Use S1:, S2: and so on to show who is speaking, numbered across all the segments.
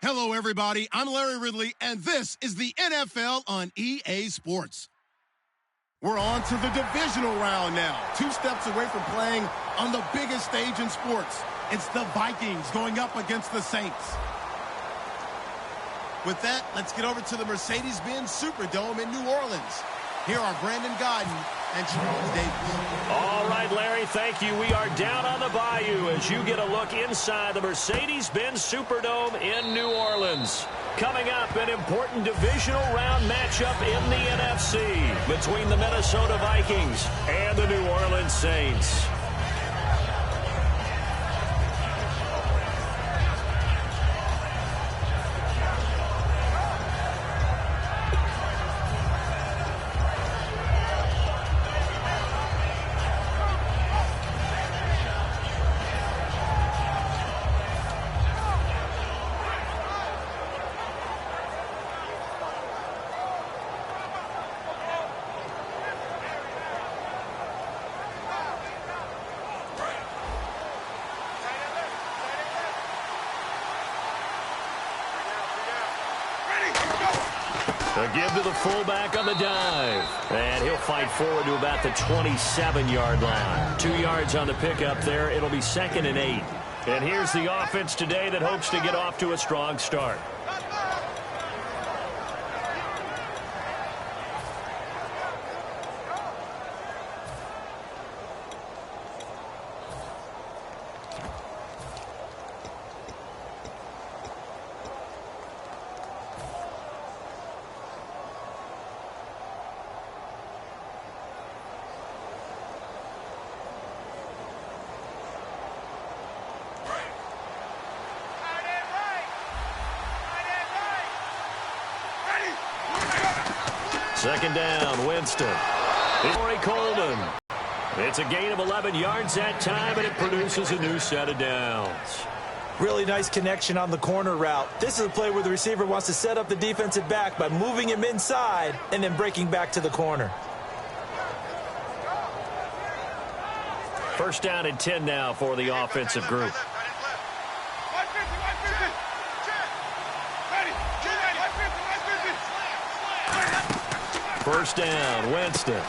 S1: Hello, everybody. I'm Larry Ridley, and this is the NFL on EA Sports. We're on to the divisional round now. 2 steps away from playing on the biggest stage in sports. It's the Vikings going up against the Saints. With that, let's get over to the Mercedes-Benz Superdome in New Orleans. Here are Brandon Godden and Charles Davis.
S2: All right, Larry, thank you. We are down on the bayou as you get a look inside the Mercedes-Benz Superdome in New Orleans. Coming up, an important divisional round matchup in the NFC between the Minnesota Vikings and the New Orleans Saints. A give to the fullback on the dive. And he'll fight forward to about the 27-yard line. 2 yards on the pickup there. It'll be 2nd and 8. And here's the offense today that hopes to get off to a strong start. Second down, Winston. Corey Coleman. It's a gain of 11 yards that time, and it produces a new set of downs.
S3: Really nice connection on the corner route. This is a play where the receiver wants to set up the defensive back by moving him inside and then breaking back to the corner.
S2: First down and 10 now for the offensive group. First down, Winston.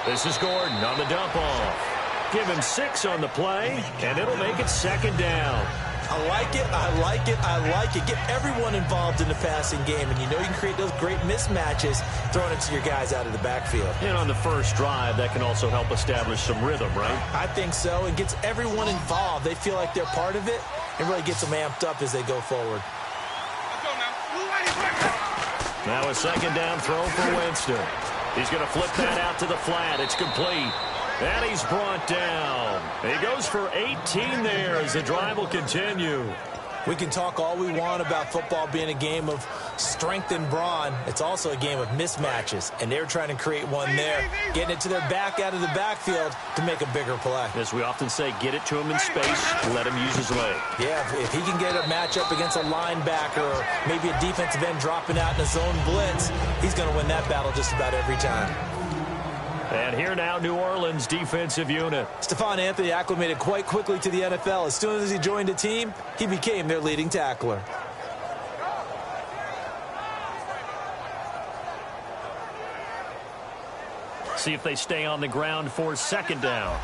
S2: This is Gordon on the dump off. Give him 6 on the play, and it'll make it 2nd down.
S3: I like it, I like it, I like it. Get everyone involved in the passing game, and you know you can create those great mismatches throwing it to your guys out of the backfield.
S2: And on the first drive, that can also help establish some rhythm, right?
S3: I think so. It gets everyone involved. They feel like they're part of it, and really gets them amped up as they go forward.
S2: Now a 2nd down throw for Winston. He's going to flip that out to the flat. It's complete. And he's brought down. He goes for 18 there as the drive will continue.
S3: We can talk all we want about football being a game of strength and brawn. It's also a game of mismatches, and they're trying to create one there, getting it to their back out of the backfield to make a bigger play.
S2: As we often say, get it to him in space, let him use his leg.
S3: Yeah, if he can get a matchup against a linebacker or maybe a defensive end dropping out in a zone blitz, he's going to win that battle just about every time.
S2: And here now, New Orleans defensive unit.
S3: Stephon Anthony acclimated quite quickly to the NFL. As soon as he joined the team, he became their leading tackler.
S2: See if they stay on the ground for 2nd down.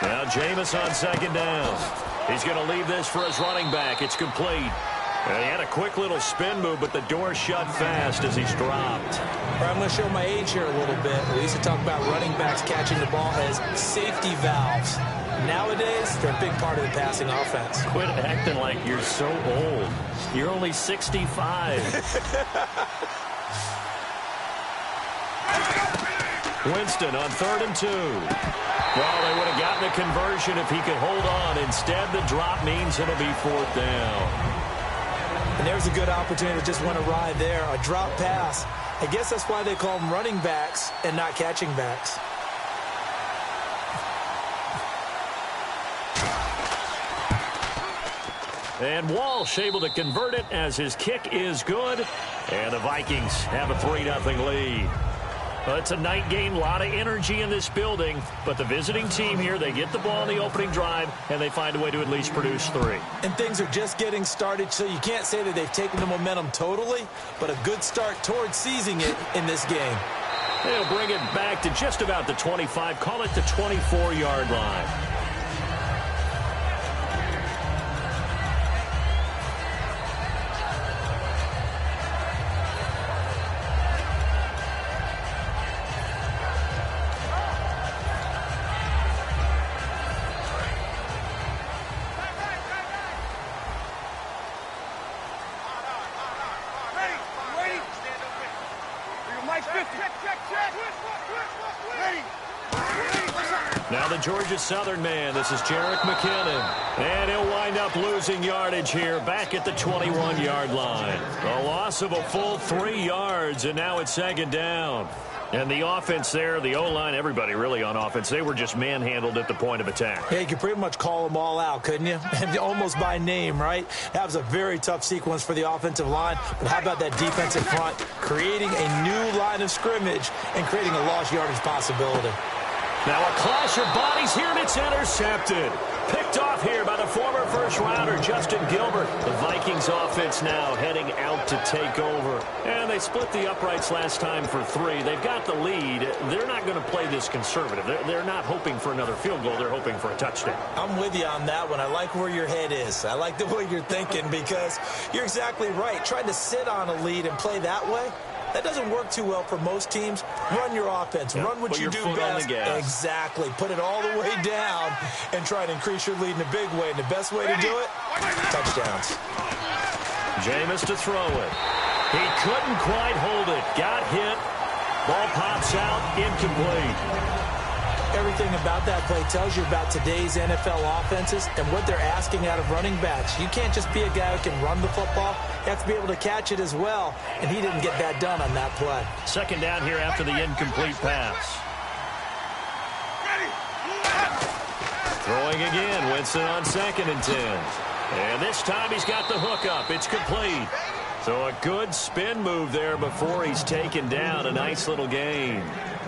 S2: Now Jameis on 2nd down. He's going to leave this for his running back. It's complete. And he had a quick little spin move, but the door shut fast as he's dropped.
S3: I'm going to show my age here a little bit. We used to talk about running backs catching the ball as safety valves. Nowadays, they're a big part of the passing offense.
S2: Quit acting like you're so old. You're only 65. Winston on 3rd and 2. Well, they would have gotten a conversion if he could hold on. Instead, the drop means it'll be 4th down.
S3: And there's a good opportunity to just went awry there. A drop pass. I guess that's why they call them running backs and not catching backs.
S2: And Walsh able to convert it as his kick is good. And the Vikings have a 3-0 lead. Well, it's a night game, a lot of energy in this building, but the visiting team here, they get the ball in the opening drive, and they find a way to at least produce 3.
S3: And things are just getting started, so you can't say that they've taken the momentum totally, but a good start towards seizing it in this game.
S2: They'll bring it back to just about the 25, call it the 24-yard line. Now the Georgia Southern man, this is Jerick McKinnon. And he'll wind up losing yardage here back at the 21-yard line. A loss of a full 3 yards, and now it's 2nd down. And the offense there, the O-line, everybody really on offense, they were just manhandled at the point of attack.
S3: Yeah, you could pretty much call them all out, couldn't you? Almost by name, right? That was a very tough sequence for the offensive line. But how about that defensive front creating a new line of scrimmage and creating a lost yardage possibility?
S2: Now a clash of bodies here, and it's intercepted. Picked off here by the former first-rounder, Justin Gilbert. The Vikings offense now heading out to take over. And they split the uprights last time for 3. They've got the lead. They're not going to play this conservative. They're not hoping for another field goal. They're hoping for a touchdown.
S3: I'm with you on that one. I like where your head is. I like the way you're thinking because you're exactly right. Trying to sit on a lead and play that way, that doesn't work too well for most teams. Run your offense.
S2: Yep.
S3: Run what you do best. Exactly. Put it all the way down and try and increase your lead in a big way. And the best way to do it, touchdowns.
S2: Jameis to throw it. He couldn't quite hold it. Got hit. Ball pops out. Incomplete.
S3: Everything about that play tells you about today's NFL offenses and what they're asking out of running backs. You can't just be a guy who can run the football. You have to be able to catch it as well, and he didn't get that done on that play.
S2: 2nd down here after the incomplete pass. Throwing again. Winston on 2nd and 10. And this time he's got the hook up. It's complete. So a good spin move there before he's taken down. A nice little gain.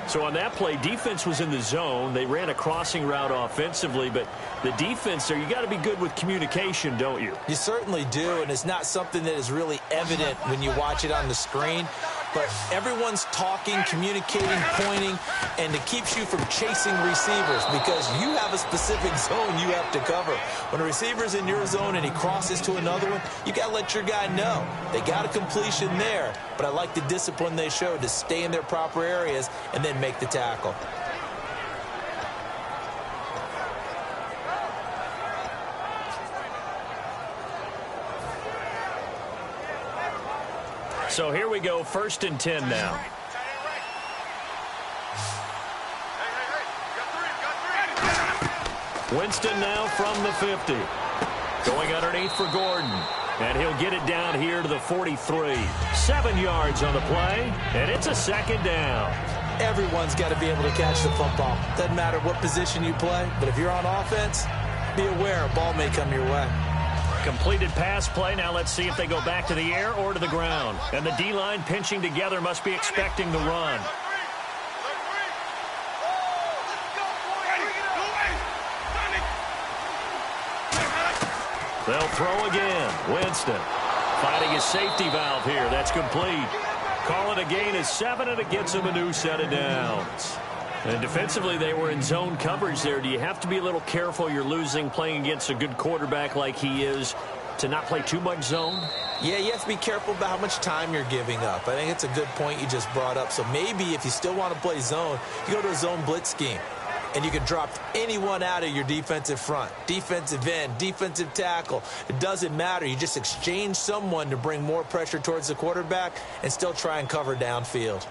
S2: So on that play, defense was in the zone. They ran a crossing route offensively, but the defense there, you got to be good with communication, don't you?
S3: You certainly do, and it's not something that is really evident when you watch it on the screen. But everyone's talking, communicating, pointing, and it keeps you from chasing receivers because you have a specific zone you have to cover. When a receiver's in your zone and he crosses to another one, you got to let your guy know. They got a completion there, but I like the discipline they showed to stay in their proper areas and then make the tackle.
S2: So here we go, 1st and 10 now. Winston now from the 50. Going underneath for Gordon. And he'll get it down here to the 43. 7 yards on the play, and it's a 2nd down.
S3: Everyone's got to be able to catch the football. Doesn't matter what position you play, but if you're on offense, be aware a ball may come your way.
S2: Completed pass play. Now let's see if they go back to the air or to the ground. And the D-line pinching together must be expecting the run. They'll throw again. Winston finding his safety valve here. That's complete. Call it a gain of 7, and it gets him a new set of downs. And defensively, they were in zone coverage there. Do you have to be a little careful? You're losing playing against a good quarterback like he is to not play too much zone?
S3: Yeah, you have to be careful about how much time you're giving up. I think it's a good point you just brought up. So maybe if you still want to play zone, you go to a zone blitz scheme. And you can drop anyone out of your defensive front, defensive end, defensive tackle. It doesn't matter. You just exchange someone to bring more pressure towards the quarterback and still try and cover downfield.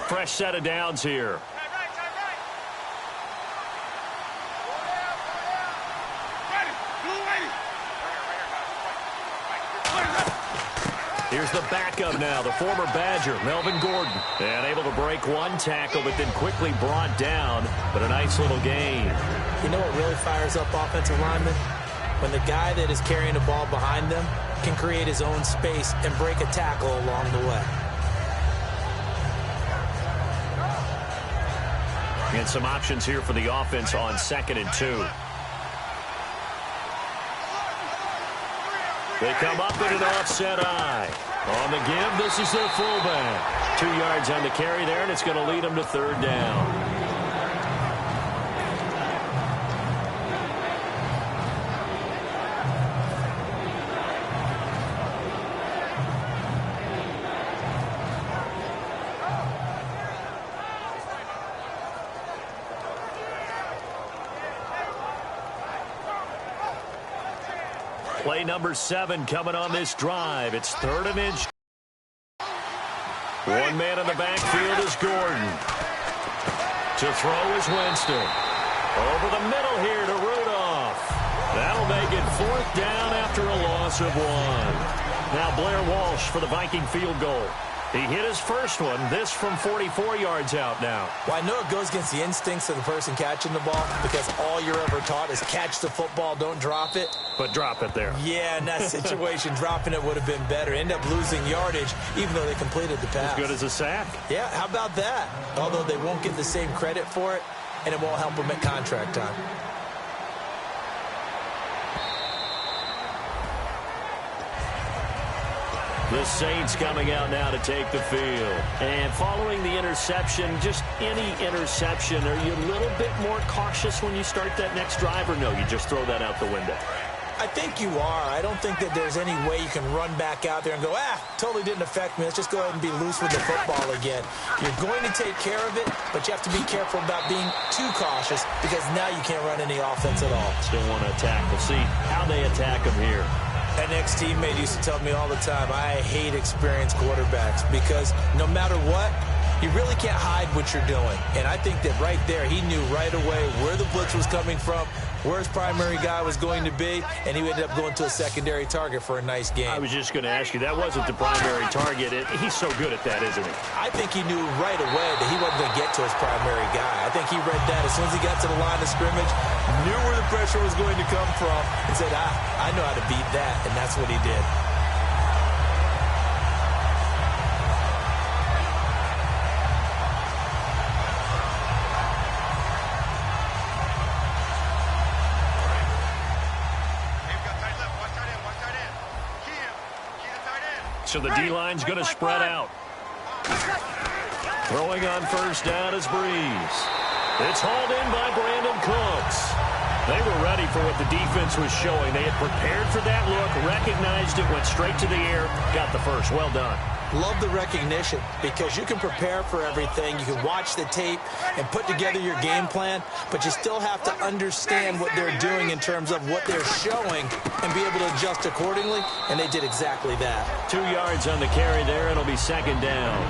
S2: Fresh set of downs here. Here's the backup now, the former Badger, Melvin Gordon. And able to break one tackle, but then quickly brought down. But a nice little gain.
S3: You know what really fires up offensive linemen? When the guy that is carrying the ball behind them can create his own space and break a tackle along the way.
S2: And some options here for the offense on 2nd and 2. They come up in an offset eye. On the give, this is their fullback. 2 yards on the carry there, and it's going to lead them to 3rd down. Play number 7 coming on this drive. It's 3rd and inch. One man in the backfield is Gordon. To throw is Winston. Over the middle here to Rudolph. That'll make it 4th down after a loss of 1. Now Blair Walsh for the Viking field goal. He hit his first one, this from 44 yards out now.
S3: Well, I know it goes against the instincts of the person catching the ball because all you're ever taught is catch the football, don't drop it.
S2: But drop it there.
S3: Yeah, in that situation, dropping it would have been better. End up losing yardage, even though they completed the pass.
S2: As good as a sack.
S3: Yeah, how about that? Although they won't get the same credit for it, and it won't help them at contract time.
S2: The Saints coming out now to take the field. And following the interception, just any interception, are you a little bit more cautious when you start that next drive, or no, you just throw that out the window?
S3: I think you are. I don't think that there's any way you can run back out there and go, totally didn't affect me. Let's just go ahead and be loose with the football again. You're going to take care of it, but you have to be careful about being too cautious because now you can't run any offense at all.
S2: Still want to attack. We'll see how they attack them here.
S3: An ex-teammate used to tell me all the time, I hate experienced quarterbacks because no matter what, you really can't hide what you're doing. And I think that right there, he knew right away where the blitz was coming from, where his primary guy was going to be, and he ended up going to a secondary target for a nice game.
S2: I was just going to ask you, that wasn't the primary target. He's so good at that, isn't he?
S3: I think he knew right away that he wasn't going to get to his primary guy. I think he read that as soon as he got to the line of scrimmage, knew where the pressure was going to come from, and said, I know how to beat that, and that's what he did.
S2: So the D-line's going to spread out. Throwing on 1st down is Breeze. It's hauled in by Brandon Cooks. They were ready for what the defense was showing. They had prepared for that look, recognized it, went straight to the air, got the first. Well done.
S3: Love the recognition because you can prepare for everything. You can watch the tape and put together your game plan, but you still have to understand what they're doing in terms of what they're showing and be able to adjust accordingly, and they did exactly that.
S2: 2 yards on the carry there. It'll be 2nd down.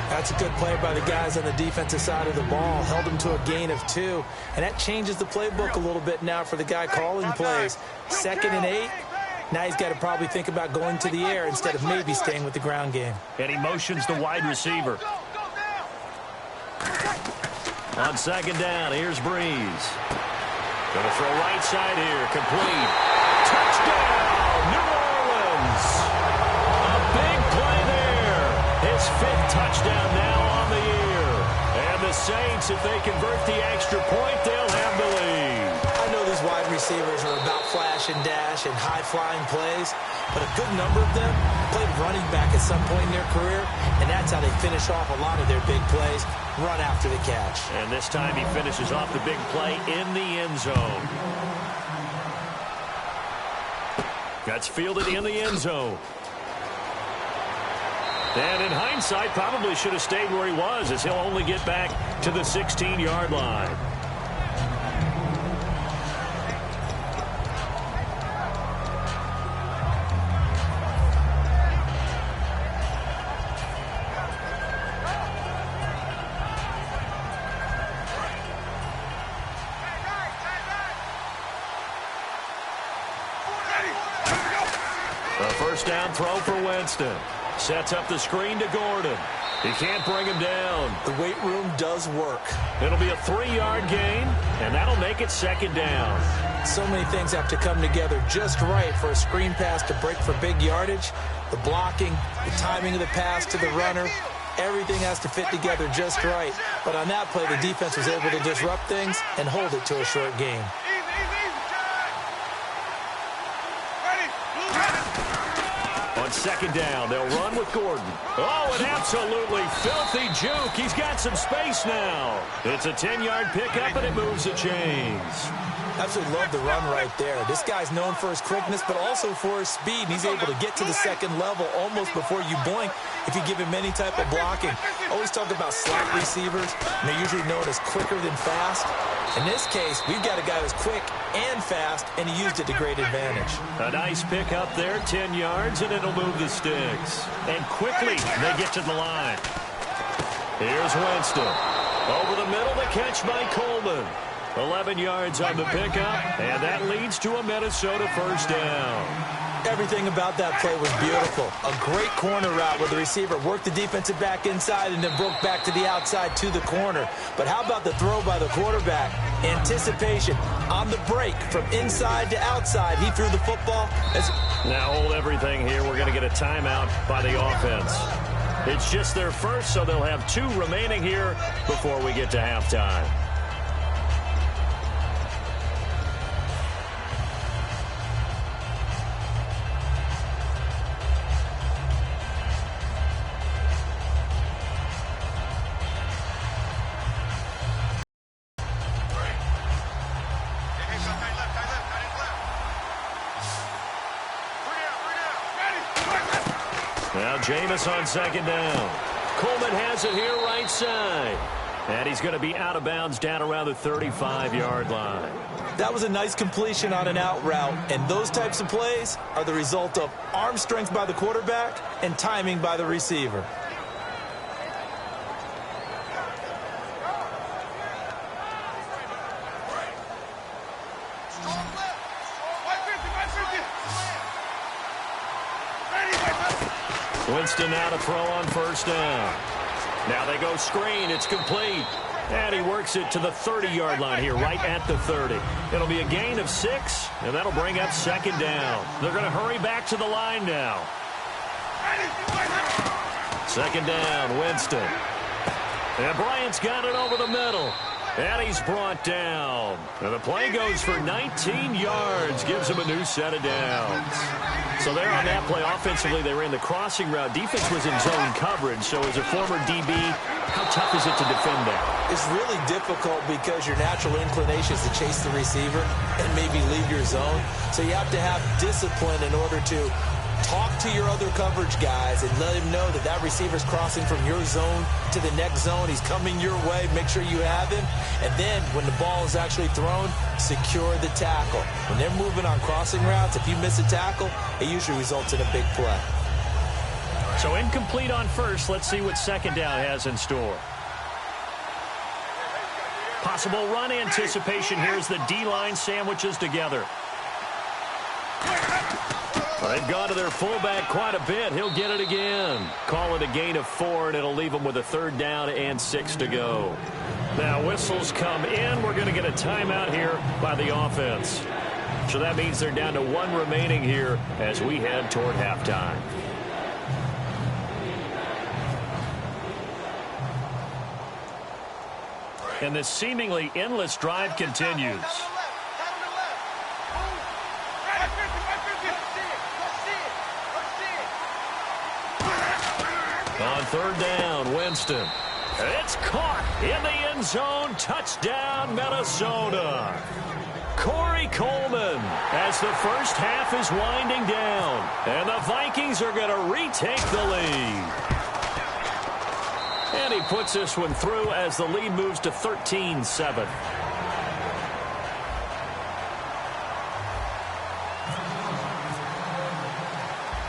S3: That's a good play by the guys on the defensive side of the ball. Held them to a gain of 2, and that changes the playbook a little bit now for the guy calling plays. 2nd and 8. Now he's got to probably think about going to the air instead of maybe staying with the ground game.
S2: And he motions the wide receiver. On 2nd down, here's Breeze. Going to throw right side here, complete. Touchdown, New Orleans. A big play there. His 5th touchdown now on the year. And the Saints, if they convert the extra point, they'll have the lead.
S3: I know these wide receivers are about flash and dash and high-flying plays, but a good number of them played running back at some point in their career, and that's how they finish off a lot of their big plays, run after the catch.
S2: And this time he finishes off the big play in the end zone. That's fielded in the end zone. And in hindsight, probably should have stayed where he was, as he'll only get back to the 16-yard line. A 1st down throw for Winston. Sets up the screen to Gordon. He can't bring him down.
S3: The weight room does work.
S2: It'll be a 3-yard gain, and that'll make it second down.
S3: So many things have to come together just right for a screen pass to break for big yardage. The blocking, the timing of the pass to the runner, everything has to fit together just right. But on that play, the defense was able to disrupt things and hold it to a short gain.
S2: On second down, they'll run with Gordon. Oh, an absolutely filthy juke. He's got some space now. It's a 10-yard pickup, and it moves the chains.
S3: Absolutely love the run right there. This guy's known for his quickness, but also for his speed. He's able to get to the second level almost before you blink if you give him any type of blocking. Always talk about slot receivers, and they're usually known as quicker than fast. In this case, we've got a guy who's quick and fast, and he used it to great advantage.
S2: A nice pick up there, 10 yards, and it'll move the sticks. And quickly, they get to the line. Here's Winston. Over the middle, the catch by Coleman. 11 yards on the pickup, and that leads to a Minnesota first down.
S3: Everything about that play was beautiful. A great corner route where the receiver worked the defensive back inside and then broke back to the outside to the corner. But how about the throw by the quarterback? Anticipation on the break from inside to outside. He threw the football.
S2: Now hold everything here. We're going to get a timeout by the offense. It's just their first, so they'll have 2 remaining here before we get to halftime. Now Jameis on second down. Coleman has it here right side. And he's going to be out of bounds down around the 35-yard line.
S3: That was a nice completion on an out route. And those types of plays are the result of arm strength by the quarterback and timing by the receiver.
S2: Winston now to throw on first down. Now they go screen. It's complete. And he works it to the 30-yard line here, right at the 30. It'll be a gain of 6, and that'll bring up second down. They're going to hurry back to the line now. Second down, Winston. And Bryant's got it over the middle. And he's brought down. And the play goes for 19 yards. Gives him a new set of downs. So there on that play, offensively, they ran the crossing route. Defense was in zone coverage. So as a former DB, how tough is it to defend that?
S3: It's really difficult because your natural inclination is to chase the receiver and maybe leave your zone. So you have to have discipline in order to talk to your other coverage guys and let him know that that receiver's crossing from your zone to the next zone. He's coming your way. Make sure you have him. And then when the ball is actually thrown, secure the tackle. When they're moving on crossing routes, if you miss a tackle, it usually results in a big play.
S2: So incomplete on first. Let's see what second down has in store. Possible run anticipation. Here's the D-line sandwiches together. They've gone to their fullback quite a bit. He'll get it again. Call it a gain of 4, and it'll leave them with a third down and 6 to go. Now whistles come in. We're going to get a timeout here by the offense. So that means they're down to 1 remaining here as we head toward halftime. And this seemingly endless drive continues. On third down, Winston. It's caught in the end zone. Touchdown, Minnesota. Corey Coleman as the first half is winding down. And the Vikings are going to retake the lead. And he puts this one through as the lead moves to 13-7.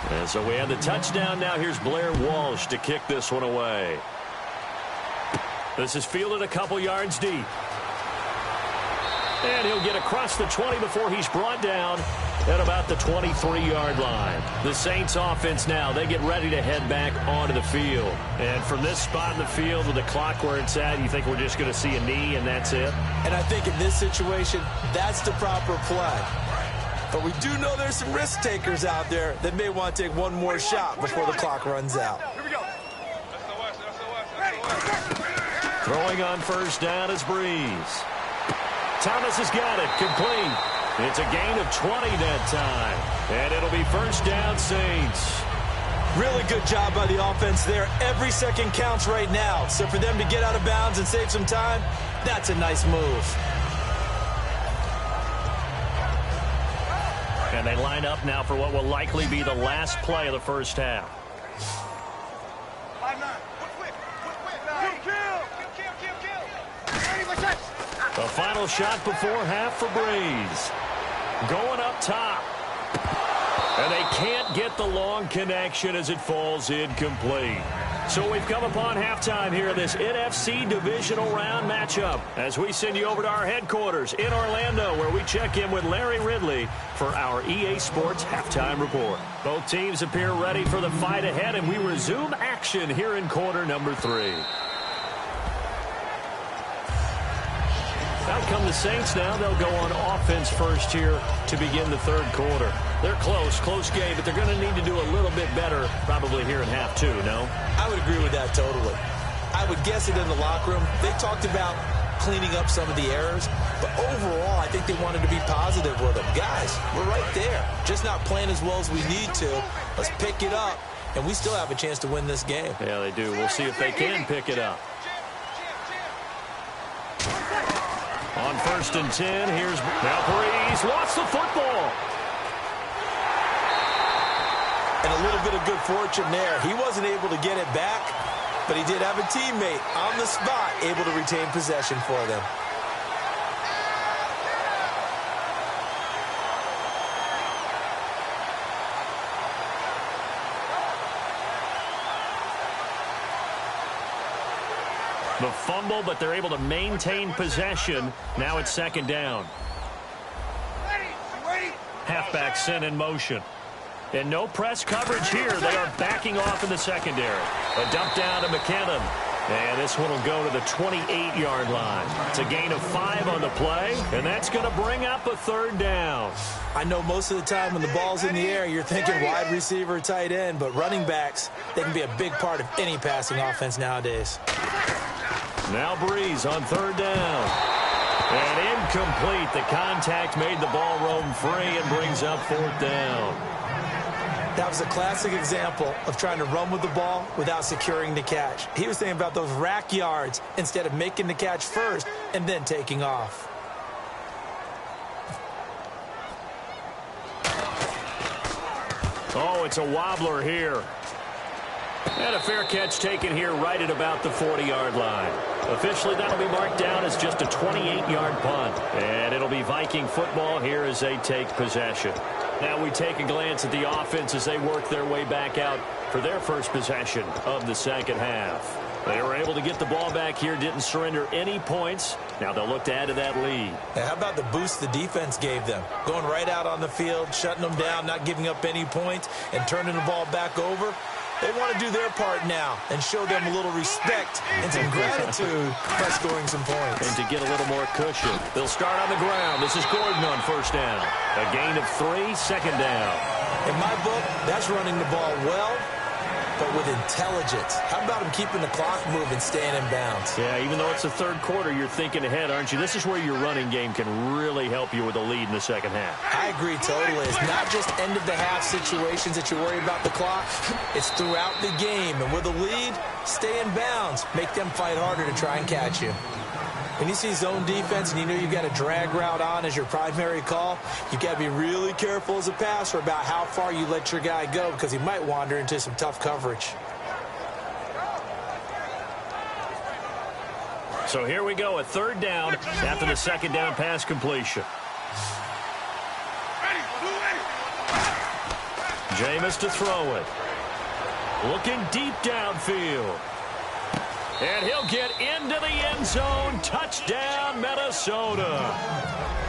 S2: And so we have the touchdown. Now here's Blair Walsh to kick this one away. This is fielded a couple yards deep. And he'll get across the 20 before he's brought down at about the 23-yard line. The Saints offense now, they get ready to head back onto the field. And from this spot in the field with the clock where it's at, you think we're just going to see a knee and that's it?
S3: And I think in this situation, that's the proper play. But we do know there's some risk takers out there that may want to take one more shot before the clock runs out.
S4: Here we go.
S2: Throwing on first down is Breeze. Thomas has got it, complete. It's a gain of 20 that time. And it'll be first down, Saints.
S3: Really good job by the offense there. Every second counts right now. So for them to get out of bounds and save some time, that's a nice move.
S2: And they line up now for what will likely be the last play of the first half. The final shot before half for Breeze. Going up top. And they can't get the long connection as it falls incomplete. So we've come upon halftime here in this NFC divisional round matchup as we send you over to our headquarters in Orlando where we check in with Larry Ridley for our EA Sports halftime report. Both teams appear ready for the fight ahead, and we resume action here in quarter number 3. Out come the Saints now. They'll go on offense first here to begin the third quarter. They're close game, but they're going to need to do a little bit better probably here in half 2, no?
S3: I would agree with that totally. I would guess it in the locker room. They talked about cleaning up some of the errors, but overall I think they wanted to be positive with them. Guys, we're right there. Just not playing as well as we need to. Let's pick it up, and we still have a chance to win this game.
S2: Yeah, they do. We'll see if they can pick it up. On first and 10, here's now Breeze. Lost the football.
S3: And a little bit of good fortune there. He wasn't able to get it back, but he did have a teammate on the spot able to retain possession for them.
S2: The fumble, but they're able to maintain possession. Now it's second down. Halfback sent in motion. And no press coverage here. They are backing off in the secondary. A dump down to McKinnon. And this one will go to the 28-yard line. It's a gain of 5 on the play, and that's going to bring up a third down.
S3: I know most of the time when the ball's in the air, you're thinking wide receiver, tight end, but running backs, they can be a big part of any passing offense nowadays.
S2: Now Breeze on third down. And incomplete. The contact made the ball roam free and brings up fourth down.
S3: That was a classic example of trying to run with the ball without securing the catch. He was thinking about those rack yards instead of making the catch first and then taking off.
S2: Oh, it's a wobbler here. And a fair catch taken here right at about the 40-yard line. Officially, that'll be marked down as just a 28-yard punt. And it'll be Viking football here as they take possession. Now we take a glance at the offense as they work their way back out for their first possession of the second half. They were able to get the ball back here, didn't surrender any points. Now they'll look to add to that lead.
S3: Now, how about the boost the defense gave them? Going right out on the field, shutting them down, not giving up any points, and turning the ball back over. They want to do their part now and show them a little respect and some gratitude by scoring some points.
S2: And to get a little more cushion. They'll start on the ground. This is Gordon on first down. A gain of 3, second down.
S3: In my book, that's running the ball well, but with intelligence. How about him keeping the clock moving, staying in bounds?
S2: Yeah, even though it's the third quarter, you're thinking ahead, aren't you? This is where your running game can really help you with a lead in the second half.
S3: I agree totally. It's not just end-of-the-half situations that you worry about the clock. It's throughout the game. And with a lead, stay in bounds. Make them fight harder to try and catch you. When you see zone defense and you know you've got a drag route on as your primary call, you've got to be really careful as a passer about how far you let your guy go because he might wander into some tough coverage.
S2: So here we go, a third down after the second down pass completion. Jameis to throw it. Looking deep downfield. And he'll get into the end zone. Touchdown, Minnesota.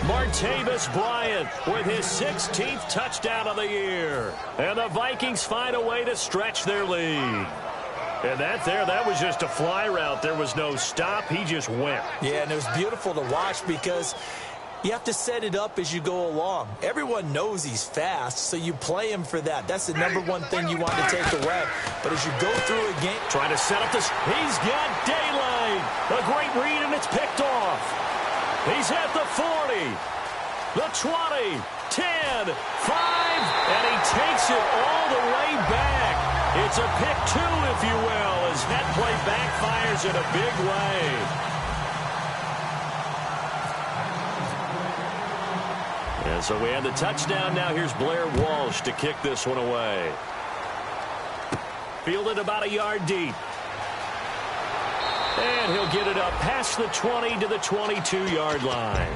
S2: Martavis Bryant with his 16th touchdown of the year. And the Vikings find a way to stretch their lead. And that was just a fly route. There was no stop. He just went.
S3: Yeah, and it was beautiful to watch because you have to set it up as you go along. Everyone knows he's fast, so you play him for that. That's the number one thing you want to take away. But as you go through a game...
S2: Trying to set up this... He's got daylight. A great read, and it's picked off. He's at the 40, the 20, 10, 5, and he takes it all the way back. It's a pick two, if you will, as that play backfires in a big way. And so we have the touchdown. Now here's Blair Walsh to kick this one away. Fielded about a yard deep. And he'll get it up past the 20 to the 22-yard line.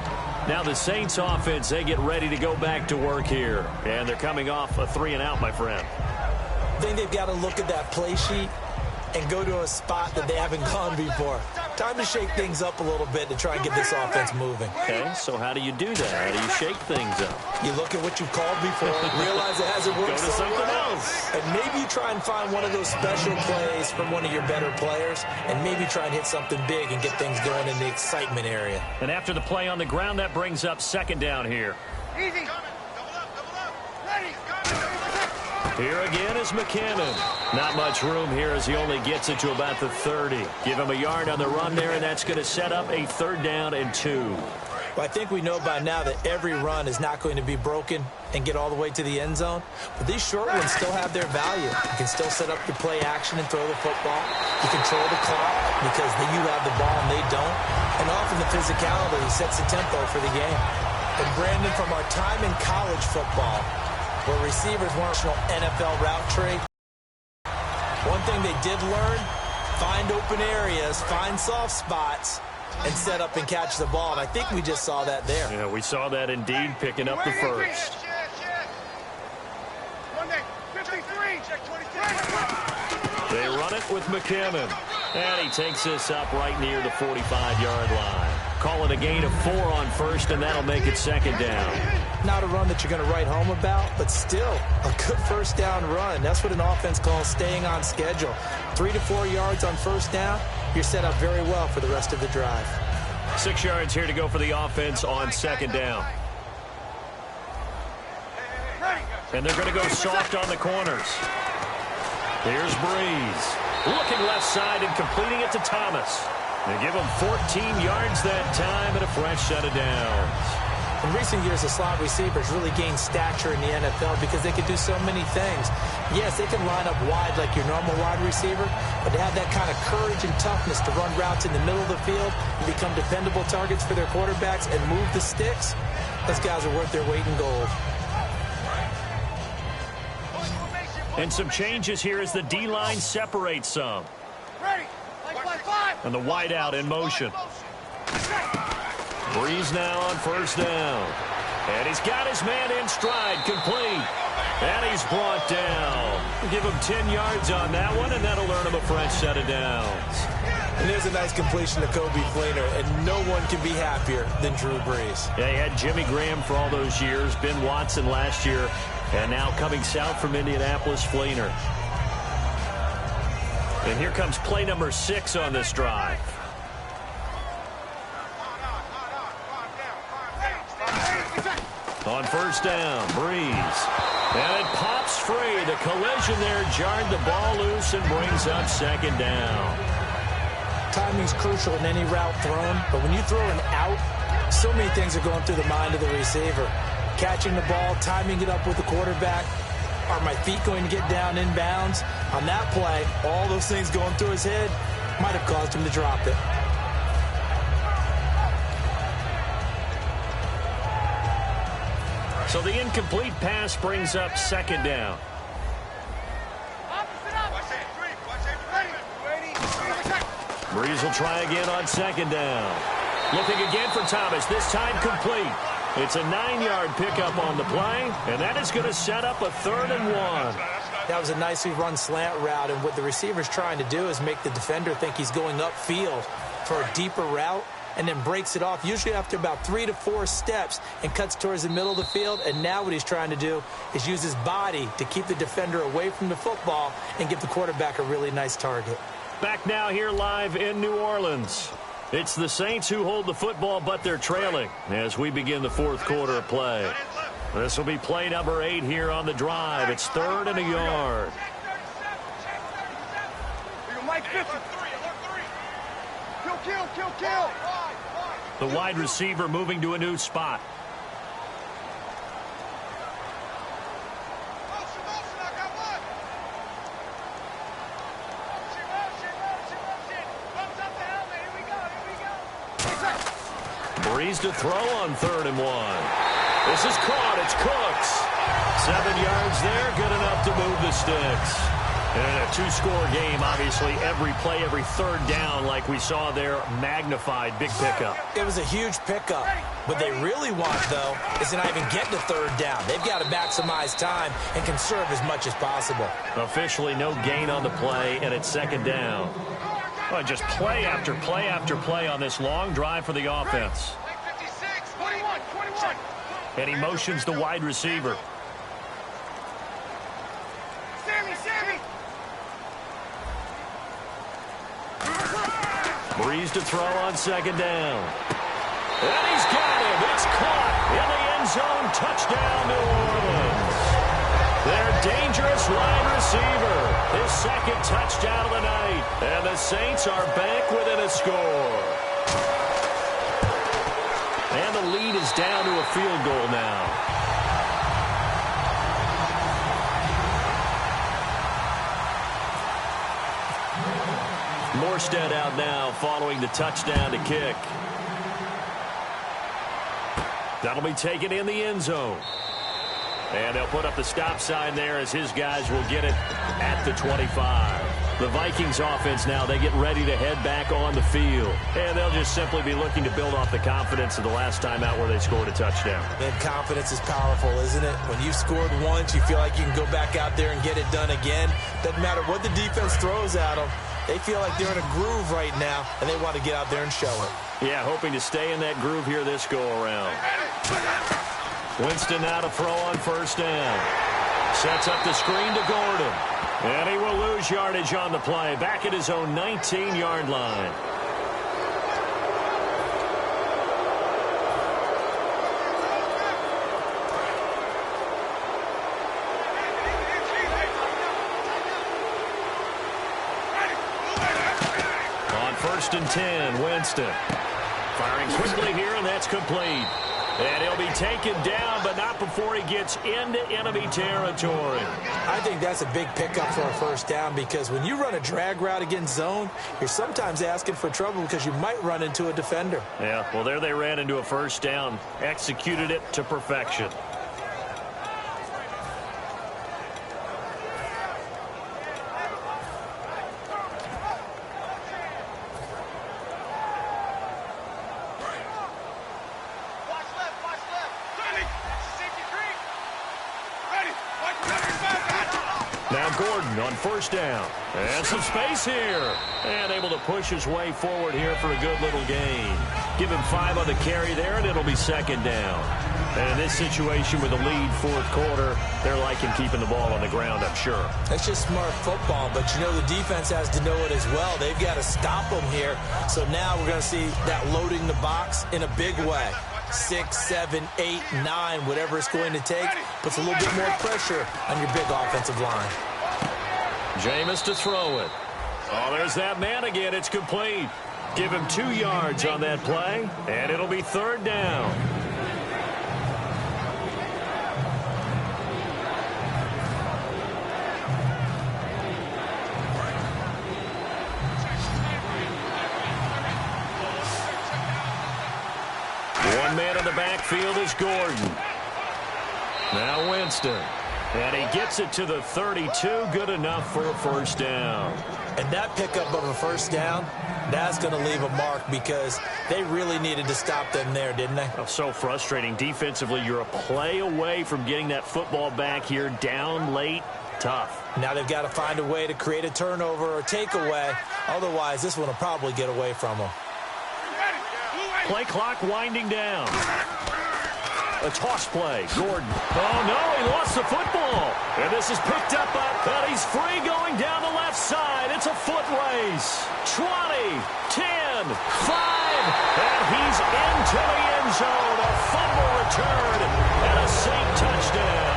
S2: Now the Saints offense, they get ready to go back to work here. And they're coming off a 3-and-out, my friend.
S3: I think they've got to look at that play sheet and go to a spot that they haven't gone before. Time to shake things up a little bit to try and get this offense moving.
S2: Okay, so how do you do that? How do you shake things up?
S3: You look at what you've called before, realize it hasn't worked
S2: Go to something else.
S3: And maybe you try and find one of those special plays from one of your better players, and maybe try and hit something big and get things going in the excitement area.
S2: And after the play on the ground, that brings up second down here.
S4: Easy. Double up. Ready.
S2: Here again is McKinnon. Not much room here as he only gets it to about the 30. Give him a yard on the run there, and that's going to set up a 3rd down and 2.
S3: Well, I think we know by now that every run is not going to be broken and get all the way to the end zone. But these short ones still have their value. You can still set up your play action and throw the football. You control the clock because then you have the ball and they don't. And often the physicality sets the tempo for the game. And Brandon, from our time in college football, where receivers weren't an NFL route tree, one thing they did learn, find open areas, find soft spots, and set up and catch the ball. And I think we just saw that there.
S2: Yeah, we saw that indeed, picking up the first. They run it with McKinnon. And he takes this up right near the 45-yard line. Call it a gain of 4 on first, and that'll make it 2nd down.
S3: Not a run that you're going to write home about, but still a good first down run. That's what an offense calls staying on schedule. 3 to 4 yards on first down, you're set up very well for the rest of the drive.
S2: 6 yards here to go for the offense on 2nd down. And they're going to go soft on the corners. Here's Breeze. Looking left side and completing it to Thomas. They give him 14 yards that time and a fresh set of downs.
S3: In recent years, the slot receivers really gained stature in the NFL because they can do so many things. Yes, they can line up wide like your normal wide receiver, but to have that kind of courage and toughness to run routes in the middle of the field and become dependable targets for their quarterbacks and move the sticks, those guys are worth their weight in gold.
S2: And some changes here as the D-line separates some.
S4: Ready.
S2: And the wideout in motion. Breeze now on first down. And he's got his man in stride, complete. And he's brought down. Give him 10 yards on that one, and that'll earn him a fresh set of downs.
S3: And there's a nice completion to Kobe Fleener, and no one can be happier than Drew Brees.
S2: Yeah, he had Jimmy Graham for all those years, Ben Watson last year, and now coming south from Indianapolis, Fleener. And here comes play number 6 on this drive. On first down, Breeze. And it pops free. The collision there jarred the ball loose and brings up 2nd down.
S3: Timing's crucial in any route thrown, but when you throw an out, so many things are going through the mind of the receiver. Catching the ball, timing it up with the quarterback. Are my feet going to get down in bounds? On that play, all those things going through his head might have caused him to drop it.
S2: So the incomplete pass brings up 2nd down. Breeze will try again on 2nd down. Looking again for Thomas, this time complete. It's a 9-yard pickup on the play, and that is going to set up a 3rd and 1.
S3: That was a nicely run slant route, and what the receiver's trying to do is make the defender think he's going upfield for a deeper route, and then breaks it off, usually after about 3 to 4 steps, and cuts towards the middle of the field. And now what he's trying to do is use his body to keep the defender away from the football and give the quarterback a really nice target.
S2: Back now here live in New Orleans. It's the Saints who hold the football, but they're trailing as we begin the fourth quarter of play. This will be play number 8 here on the drive. It's 3rd and a yard.
S4: Mike 50. Kill.
S2: The wide receiver moving to a new spot. Breeze to throw on 3rd and 1. This is caught. It's Cooks. 7 yards there. Good enough to move the sticks. And a 2-score game, obviously, every play, every 3rd down, like we saw there, magnified, big pickup.
S3: It was a huge pickup. What they really want, though, is to not even get to 3rd down. They've got to maximize time and conserve as much as possible.
S2: Officially, no gain on the play, and it's 2nd down. Well, just play after play after play on this long drive for the offense.
S4: 21.
S2: And he motions the wide receiver.
S4: Sammy.
S2: Breeze to throw on 2nd down. And he's got him. It's caught in the end zone. Touchdown, New Orleans. Their dangerous wide receiver. His 2nd touchdown of the night. And the Saints are back within a score. And the lead is down to a field goal now. Morstead out now following the touchdown to kick. That'll be taken in the end zone. And they'll put up the stop sign there as his guys will get it at the 25. The Vikings offense now, they get ready to head back on the field. And they'll just simply be looking to build off the confidence of the last time out where they scored a touchdown.
S3: And confidence is powerful, isn't it? When you've scored once, you feel like you can go back out there and get it done again. Doesn't matter what the defense throws at them. They feel like they're in a groove right now, and they want to get out there and show it.
S2: Yeah, hoping to stay in that groove here this go-around. Winston now to throw on 1st down. Sets up the screen to Gordon. And he will lose yardage on the play. Back at his own 19-yard line. On 1st and 10, Winston. Firing quickly here, and that's complete. And he'll be taken down, but not before he gets into enemy territory.
S3: I think that's a big pickup for a 1st down, because when you run a drag route against zone, you're sometimes asking for trouble because you might run into a defender.
S2: Yeah, well, there they ran into a 1st down. Executed it to perfection. Now Gordon on 1st down. And some space here. And able to push his way forward here for a good little gain. Give him 5 on the carry there, and it'll be 2nd down. And in this situation with a lead 4th quarter, they're liking keeping the ball on the ground, I'm sure.
S3: That's just smart football, but you know the defense has to know it as well. They've got to stop them here. So now we're going to see that loading the box in a big way. 6, 7, 8, 9, whatever it's going to take, puts a little bit more pressure on your big offensive line.
S2: Jameis to throw it. Oh, there's that man again. It's complete. Give him 2 yards on that play, and it'll be 3rd down. One man in the backfield is Gordon. Now Winston. And he gets it to the 32. Good enough for a 1st down.
S3: And that pickup of a 1st down, that's going to leave a mark, because they really needed to stop them there, didn't they?
S2: Oh, so frustrating. Defensively, you're a play away from getting that football back here down late. tough.
S3: Now they've got to find a way to create a turnover or takeaway. Otherwise, this one will probably get away from them.
S2: Play clock winding down. A toss play. Gordon. Oh, no, he lost the football. And this is picked up by, and he's free going down the left side. It's a foot race. 20, 10, 5, and he's into the end zone. A fumble return and a safe touchdown.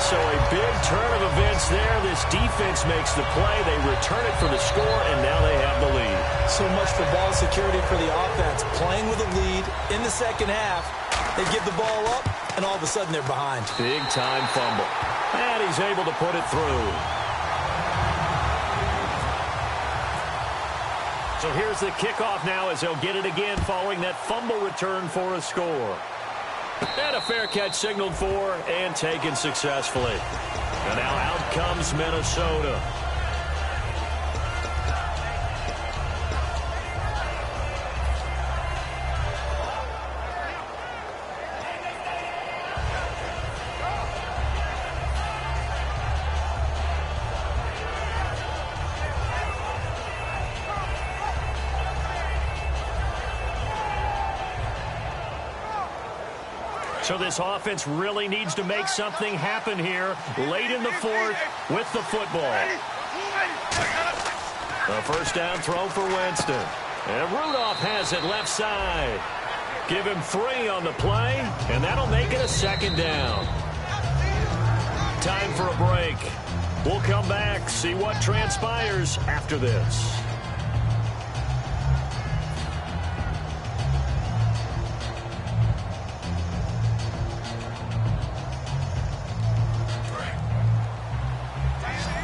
S2: So a big turn of events there. This defense makes the play. They return it for the score, and now they have the lead.
S3: So much for ball security for the offense. Playing with a lead in the second half. They give the ball up, and all of a sudden they're behind.
S2: Big-time fumble. And he's able to put it through. So here's the kickoff now as they'll get it again following that fumble return for a score. And a fair catch signaled for and taken successfully. And now out comes Minnesota. So this offense really needs to make something happen here late in the fourth with the football. A first down throw for Winston. And Rudolph has it left side. Give him 3 on the play, and that'll make it a second down. Time for a break. We'll come back, see what transpires after this.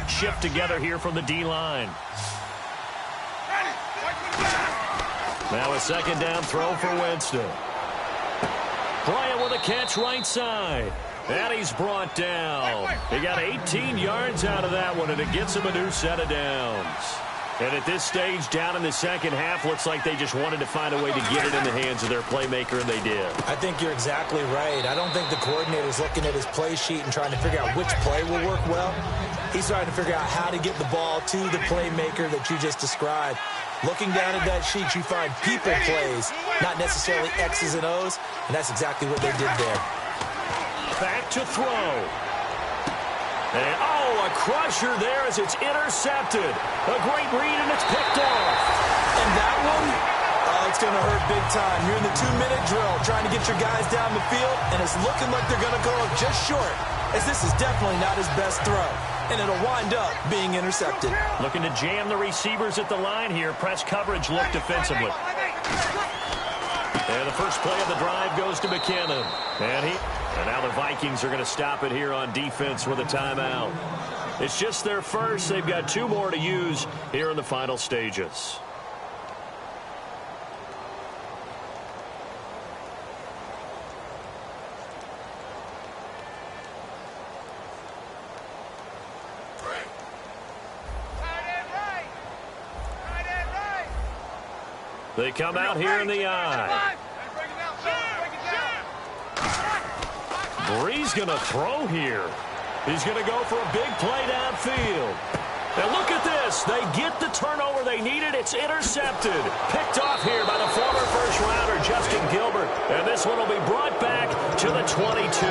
S2: Shift together here from the D-line. Now a second down throw for Winston. Bryant with a catch right side. And he's brought down. He got 18 yards out of that one, and it gets him a new set of downs. And at this stage, down in the second half, looks like they just wanted to find a way to get it in the hands of their playmaker, and they did. I think you're exactly right. I don't think the coordinator's looking at his play sheet and trying to figure out which play will work well. He's trying to figure out how to get the ball to the playmaker that you just described. Looking down at that sheet, you find people plays, not necessarily X's and O's, and that's exactly what they did there. Back to throw. And, a crusher there as it's intercepted. A great read, and it's picked off. And that one, it's going to hurt big time. You're in the 2-minute drill trying to get your guys down the field, and it's looking like they're going to go just short, as this is definitely not his best throw. And it'll wind up being intercepted. Looking to jam the receivers at the line here. Press coverage look defensively. And the first play of the drive goes to McKinnon. And now the Vikings are going to stop it here on defense with a timeout. It's just their first. They've got 2 more to use here in the final stages. They come out here in the eye. Bree's going to throw here. He's going to go for a big play downfield. And look at this. They get the turnover they needed. It's intercepted. Picked off here by the former first-rounder, Justin Gilbert. And this one will be brought back to the 22.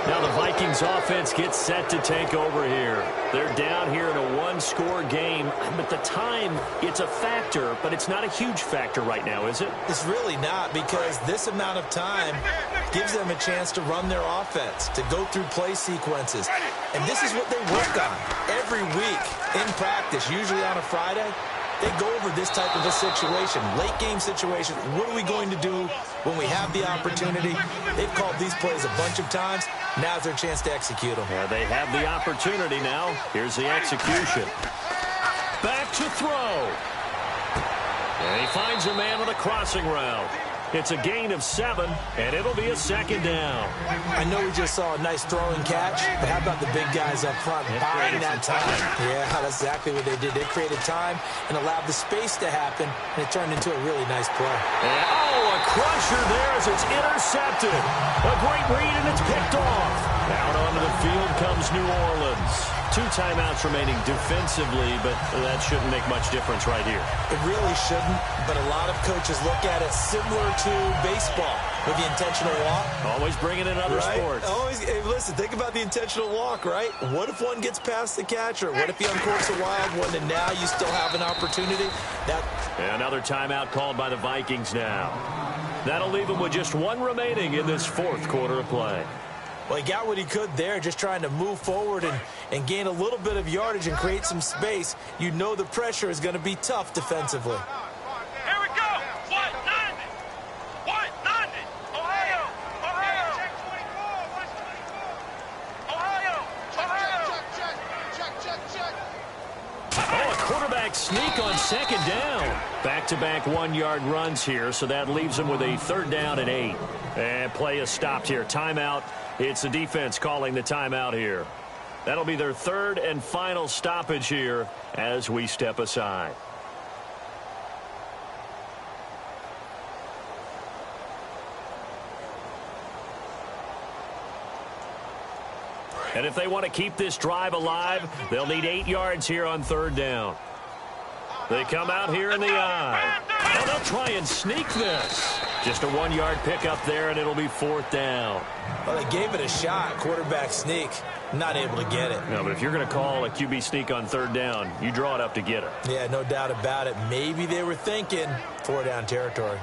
S2: Now the Vikings offense gets set to take over here. They're down here in a 1-score game. At the time, it's a factor, but it's not a huge factor right now, is it? It's really not, because this amount of time gives them a chance to run their offense, to go through play sequences. And this is what they work on every week in practice, usually on a Friday. They go over this type of a situation, late game situation. What are we going to do when we have the opportunity? They've called these plays a bunch of times. Now's their chance to execute them. Yeah, they have the opportunity now. Here's the execution. Back to throw. And he finds a man with a crossing route. It's a gain of 7, and it'll be a second down. I know we just saw a nice throwing catch, but how about the big guys up front buying that time? Yeah, that's exactly what they did. They created time and allowed the space to happen, and it turned into a really nice play. And, a crusher there as it's intercepted. A great read, and it's picked off. Out onto the field comes New Orleans. 2 timeouts remaining defensively, but that shouldn't make much difference right here.
S3: It really shouldn't, but a lot of coaches look at it similar to baseball with the intentional walk.
S2: Always bringing in other sports.
S3: Always. Hey, listen, think about the intentional walk, right? What if one gets past the catcher? What if he uncorks a wild one and now you still have an opportunity?
S2: Another timeout called by the Vikings now. That'll leave him with just 1 remaining in this 4th quarter of play.
S3: Well, he got what he could there, just trying to move forward and gain a little bit of yardage and create some space. You know the pressure is going to be tough defensively.
S4: Here we go. 190. 190. Ohio. Ohio. Check 24. Ohio.
S2: Oh, a quarterback sneak on 2nd down. Back-to-back 1-yard runs here, so that leaves him with a 3rd down and 8. And play is stopped here. Timeout. It's the defense calling the timeout here. That'll be their 3rd and final stoppage here as we step aside. And if they want to keep this drive alive, they'll need 8 yards here on 3rd down. They come out here in the eye. Oh, they'll try and sneak this. Just a 1-yard pickup there, and it'll be 4th down.
S3: Well, they gave it a shot, quarterback sneak. Not able to get it.
S2: No, but if you're going to call a QB sneak on 3rd down, you draw it up to get it.
S3: Yeah, no doubt about it. Maybe they were thinking 4-down territory.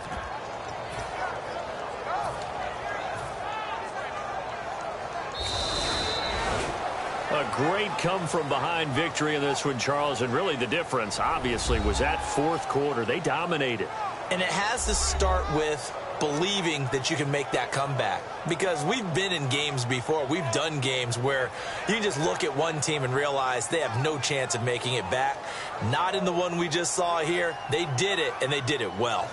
S2: A great come-from-behind victory in this one, Charles, and really the difference, obviously, was that 4th quarter. They dominated.
S3: And it has to start with believing that you can make that comeback. Because we've been in games before. We've done games where you can just look at one team and realize they have no chance of making it back. Not in the one we just saw here. They did it, and they did it well.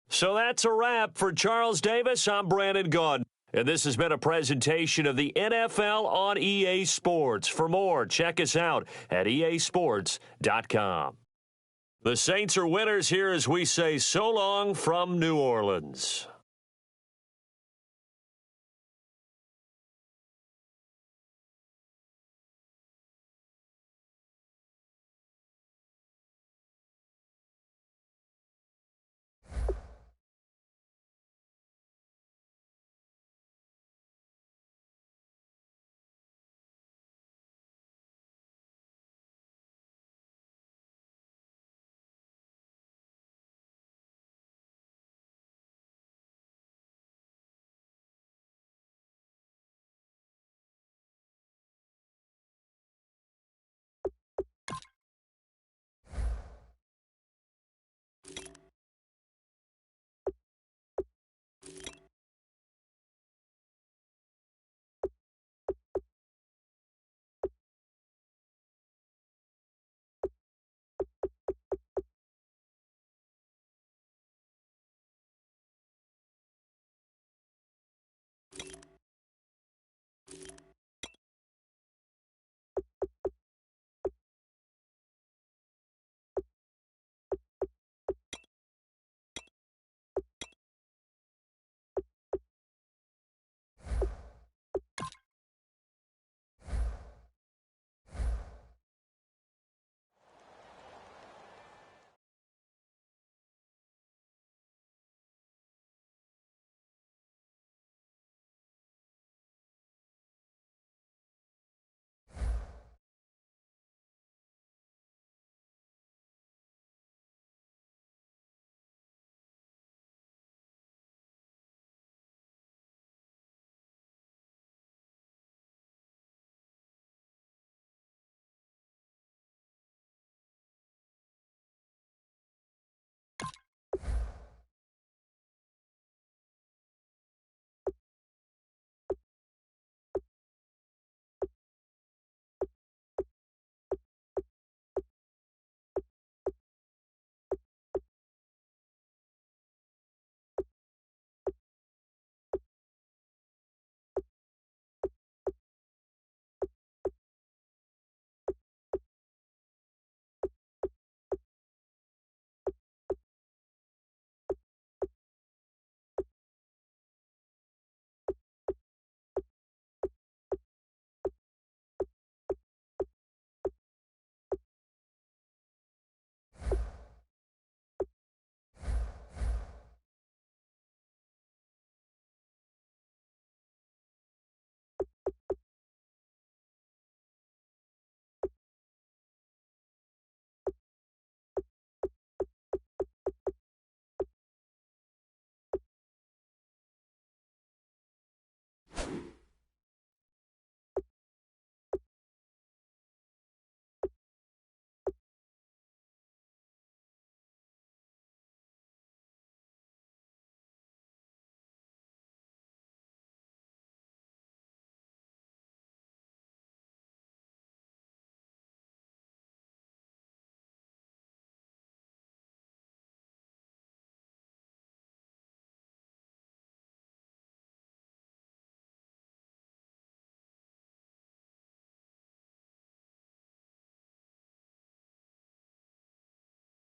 S2: So that's a wrap for Charles Davis. I'm Brandon Gaudin. And this has been a presentation of the NFL on EA Sports. For more, check us out at easports.com. The Saints are winners here as we say so long from New Orleans.